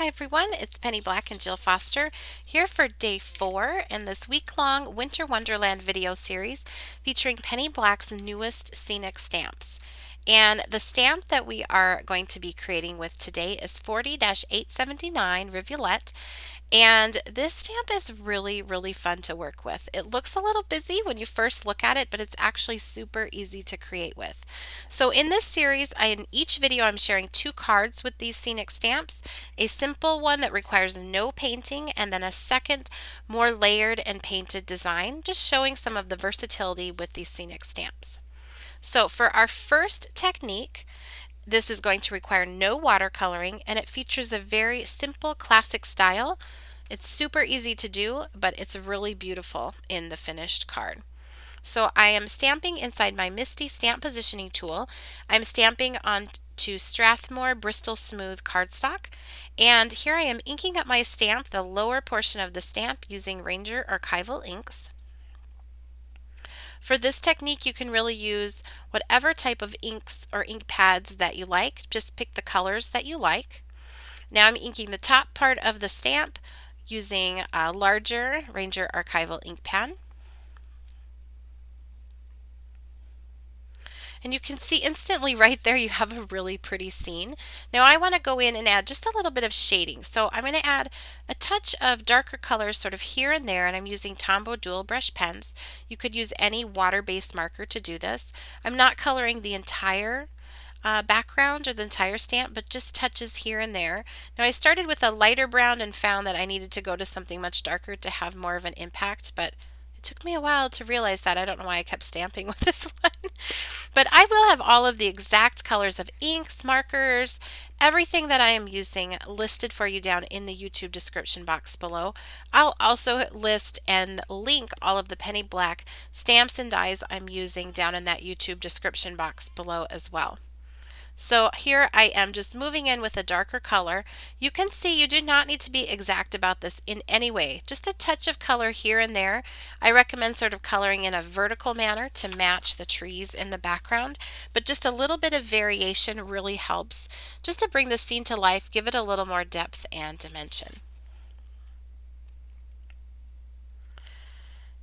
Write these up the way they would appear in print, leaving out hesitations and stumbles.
Hi everyone, it's Penny Black and Jill Foster here for day 4 in this week-long Winter Wonderland video series featuring Penny Black's newest scenic stamps. And the stamp that we are going to be creating with today is 40-879 Rivulet. And this stamp is really fun to work with. It looks a little busy when you first look at it, but it's actually super easy to create with. So in this series, in each video I'm sharing 2 cards with these scenic stamps, a simple one that requires no painting, and then a second more layered and painted design, just showing some of the versatility with these scenic stamps. So for our first technique, this is going to require no watercoloring, and it features a very simple classic style. It's super easy to do, but it's really beautiful in the finished card. So I am stamping inside my MISTI stamp positioning tool. I'm stamping onto Strathmore Bristol Smooth cardstock, and here I am inking up my stamp, the lower portion of the stamp, using Ranger Archival inks. For this technique, you can really use whatever type of inks or ink pads that you like. Just pick the colors that you like. Now I'm inking the top part of the stamp using a larger Ranger Archival ink pad. And you can see instantly right there you have a really pretty scene. Now I want to go in and add just a little bit of shading. So I'm going to add a touch of darker colors sort of here and there, and I'm using Tombow dual brush pens. You could use any water-based marker to do this. I'm not coloring the entire background or the entire stamp, but just touches here and there. Now I started with a lighter brown and found that I needed to go to something much darker to have more of an impact, but it took me a while to realize that. I don't know why I kept stamping with this one. But I will have all of the exact colors of inks, markers, everything that I am using listed for you down in the YouTube description box below. I'll also list and link all of the Penny Black stamps and dies I'm using down in that YouTube description box below as well. So here I am just moving in with a darker color. You can see you do not need to be exact about this in any way. Just a touch of color here and there. I recommend sort of coloring in a vertical manner to match the trees in the background, but just a little bit of variation really helps just to bring the scene to life, give it a little more depth and dimension.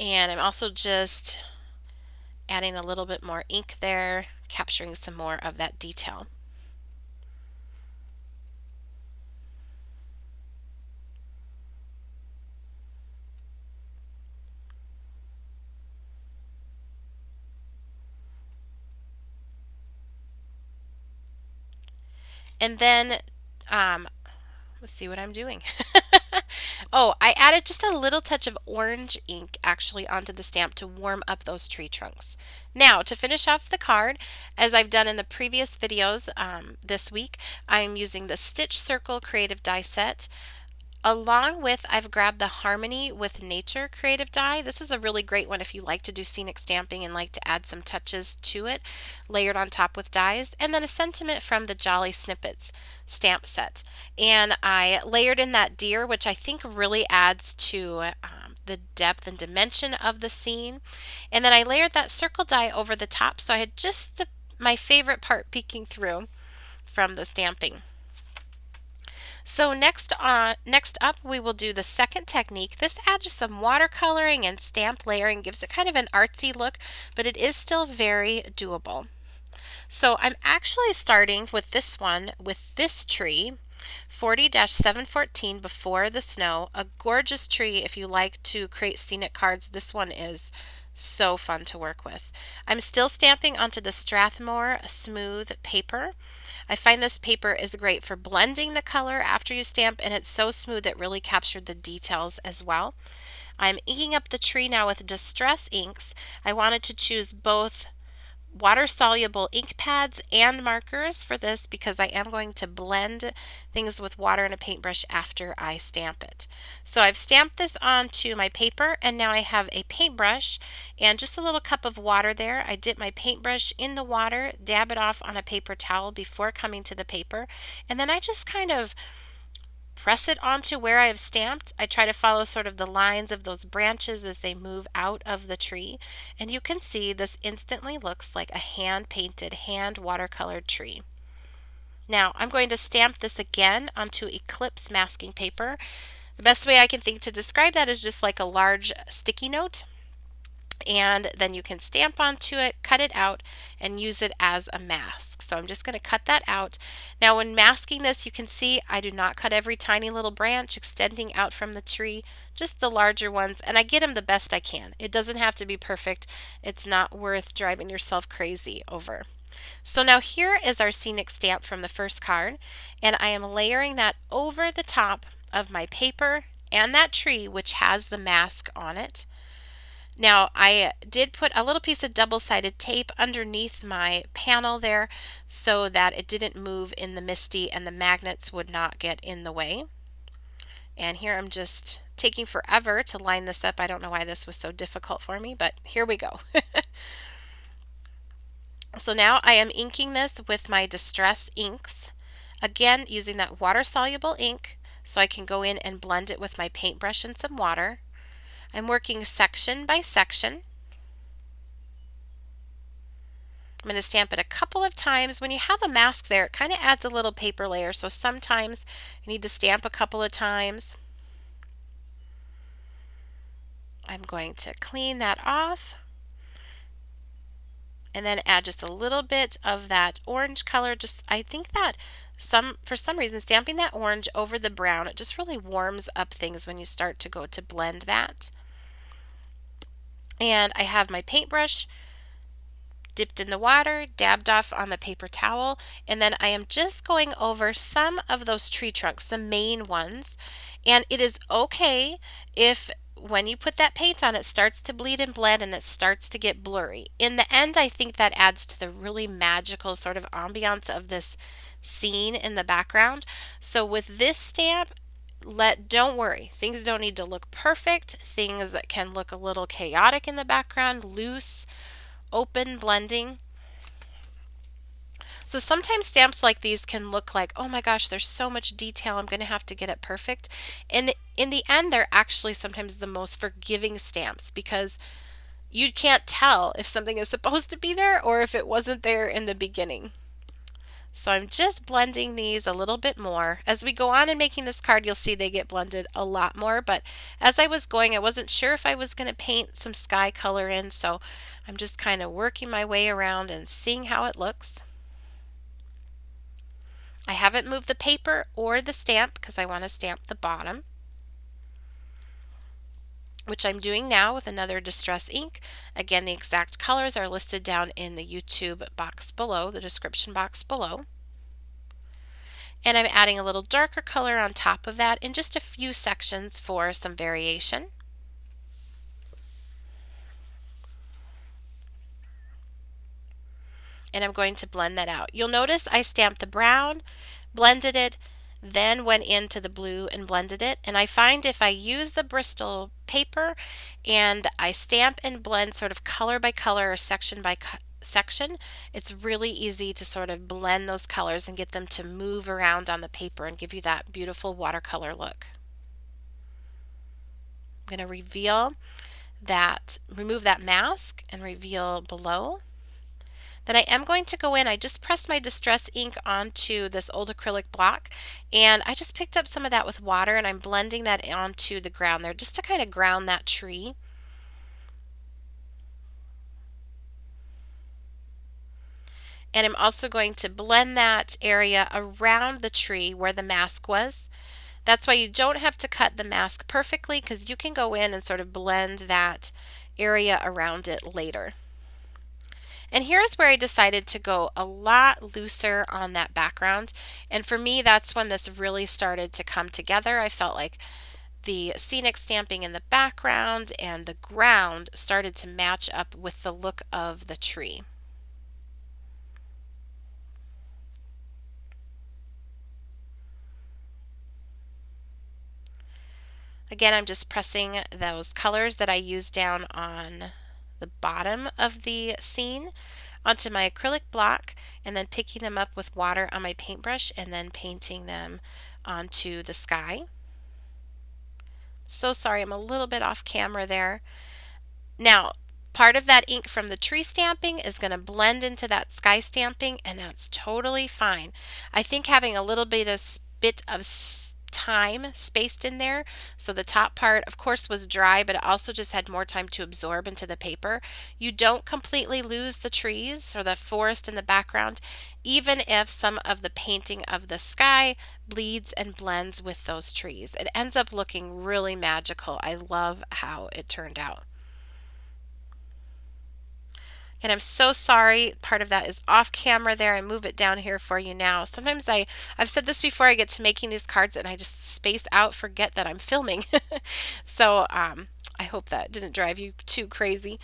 And I'm also just adding a little bit more ink there, capturing some more of that detail. And then, let's see what I'm doing. Oh, I added just a little touch of orange ink actually onto the stamp to warm up those tree trunks. Now, to finish off the card, as I've done in the previous videos this week, I'm using the Stitch Circle Creative Die Set. Along with, I've grabbed the Harmony with Nature creative die. This is a really great one if you like to do scenic stamping and like to add some touches to it, layered on top with dies. And then a sentiment from the Jolly Snippets stamp set. And I layered in that deer, which I think really adds to the depth and dimension of the scene. And then I layered that circle die over the top, so I had just my favorite part peeking through from the stamping. So next up we will do the second technique. This adds some watercoloring and stamp layering, gives it kind of an artsy look, but it is still very doable. So I'm actually starting with this one, with this tree, 40-714 Before the Snow, a gorgeous tree if you like to create scenic cards. This one is so fun to work with. I'm still stamping onto the Strathmore smooth paper. I find this paper is great for blending the color after you stamp, and it's so smooth it really captured the details as well. I'm inking up the tree now with Distress inks. I wanted to choose both water-soluble ink pads and markers for this because I am going to blend things with water and a paintbrush after I stamp it. So I've stamped this onto my paper, and now I have a paintbrush and just a little cup of water there. I dip my paintbrush in the water, dab it off on a paper towel before coming to the paper, and then I just kind of press it onto where I have stamped. I try to follow sort of the lines of those branches as they move out of the tree, and you can see this instantly looks like a hand-painted, hand watercolored tree. Now I'm going to stamp this again onto Eclipse masking paper. The best way I can think to describe that is just like a large sticky note, and then you can stamp onto it, cut it out, and use it as a mask. So I'm just going to cut that out. Now when masking this, you can see I do not cut every tiny little branch extending out from the tree, just the larger ones, and I get them the best I can. It doesn't have to be perfect. It's not worth driving yourself crazy over. So now here is our scenic stamp from the first card, and I am layering that over the top of my paper and that tree, which has the mask on it. Now I did put a little piece of double-sided tape underneath my panel there so that it didn't move in the MISTI and the magnets would not get in the way. And here I'm just taking forever to line this up. I don't know why this was so difficult for me, but here we go. So now I am inking this with my Distress inks. Again, using that water-soluble ink so I can go in and blend it with my paintbrush and some water. I'm working section by section. I'm going to stamp it a couple of times. When you have a mask there, it kind of adds a little paper layer, so sometimes you need to stamp a couple of times. I'm going to clean that off and then add just a little bit of that orange color. I think that for some reason stamping that orange over the brown, it just really warms up things when you start to go to blend that. And I have my paintbrush dipped in the water, dabbed off on the paper towel, and then I am just going over some of those tree trunks, the main ones. And it is okay if when you put that paint on, it starts to bleed and blend and it starts to get blurry. In the end, I think that adds to the really magical sort of ambiance of this scene in the background. So with this stamp, don't worry, things don't need to look perfect. Things that can look a little chaotic in the background, loose, open blending. So sometimes stamps like these can look like, oh my gosh, there's so much detail, I'm going to have to get it perfect. And in the end, they're actually sometimes the most forgiving stamps because you can't tell if something is supposed to be there or if it wasn't there in the beginning. So I'm just blending these a little bit more. As we go on in making this card, you'll see they get blended a lot more, but as I was going, I wasn't sure if I was going to paint some sky color in, so I'm just kind of working my way around and seeing how it looks. I haven't moved the paper or the stamp because I want to stamp the bottom, which I'm doing now with another Distress ink. Again, the exact colors are listed down in the YouTube box below, the description box below. And I'm adding a little darker color on top of that in just a few sections for some variation. And I'm going to blend that out. You'll notice I stamped the brown, blended it, then went into the blue and blended it. And I find if I use the Bristol paper and I stamp and blend sort of color by color or section by section, it's really easy to sort of blend those colors and get them to move around on the paper and give you that beautiful watercolor look. I'm going to remove that mask and reveal below. Then I am going to go in, I just pressed my Distress ink onto this old acrylic block and I just picked up some of that with water and I'm blending that onto the ground there just to kind of ground that tree. And I'm also going to blend that area around the tree where the mask was. That's why you don't have to cut the mask perfectly because you can go in and sort of blend that area around it later. And here's where I decided to go a lot looser on that background. And for me, that's when this really started to come together. I felt like the scenic stamping in the background and the ground started to match up with the look of the tree. Again, I'm just pressing those colors that I used down on the bottom of the scene onto my acrylic block and then picking them up with water on my paintbrush and then painting them onto the sky. So sorry, I'm a little bit off camera there. Now, Part of that ink from the tree stamping is going to blend into that sky stamping, and that's totally fine. I think having a little bit of time spaced in there, so the top part of course was dry, but it also just had more time to absorb into the paper. You don't completely lose the trees or the forest in the background, even if some of the painting of the sky bleeds and blends with those trees. It ends up looking really magical. I love how it turned out. And I'm so sorry, part of that is off camera there. I move it down here for you now. Sometimes I've said this before, I get to making these cards and I just space out, forget that I'm filming. So I hope that didn't drive you too crazy.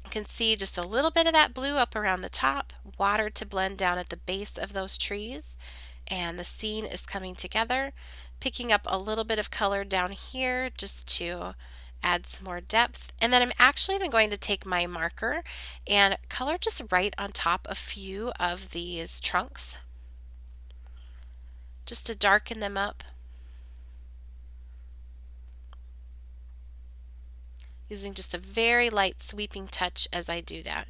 You can see just a little bit of that blue up around the top, water to blend down at the base of those trees, and the scene is coming together, picking up a little bit of color down here just to add some more depth. And then I'm actually even going to take my marker and color just right on top a few of these trunks just to darken them up, using just a very light sweeping touch as I do that.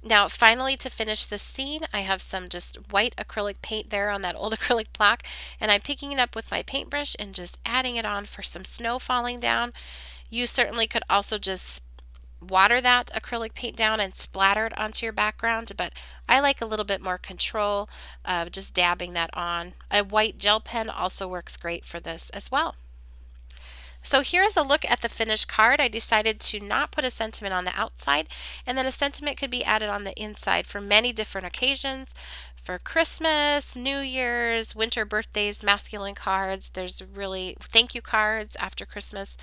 Now finally, to finish the scene, I have some just white acrylic paint there on that old acrylic block, and I'm picking it up with my paintbrush and just adding it on for some snow falling down. You certainly could also just water that acrylic paint down and splatter it onto your background, but I like a little bit more control of just dabbing that on. A white gel pen also works great for this as well. So here's a look at the finished card. I decided to not put a sentiment on the outside, and then a sentiment could be added on the inside for many different occasions. For Christmas, New Year's, winter birthdays, masculine cards. There's really thank you cards after Christmas.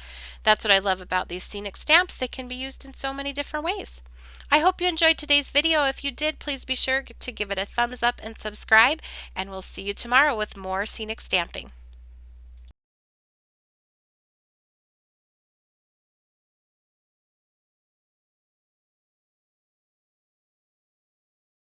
That's what I love about these scenic stamps. They can be used in so many different ways. I hope you enjoyed today's video. If you did, please be sure to give it a thumbs up and subscribe, and we'll see you tomorrow with more scenic stamping.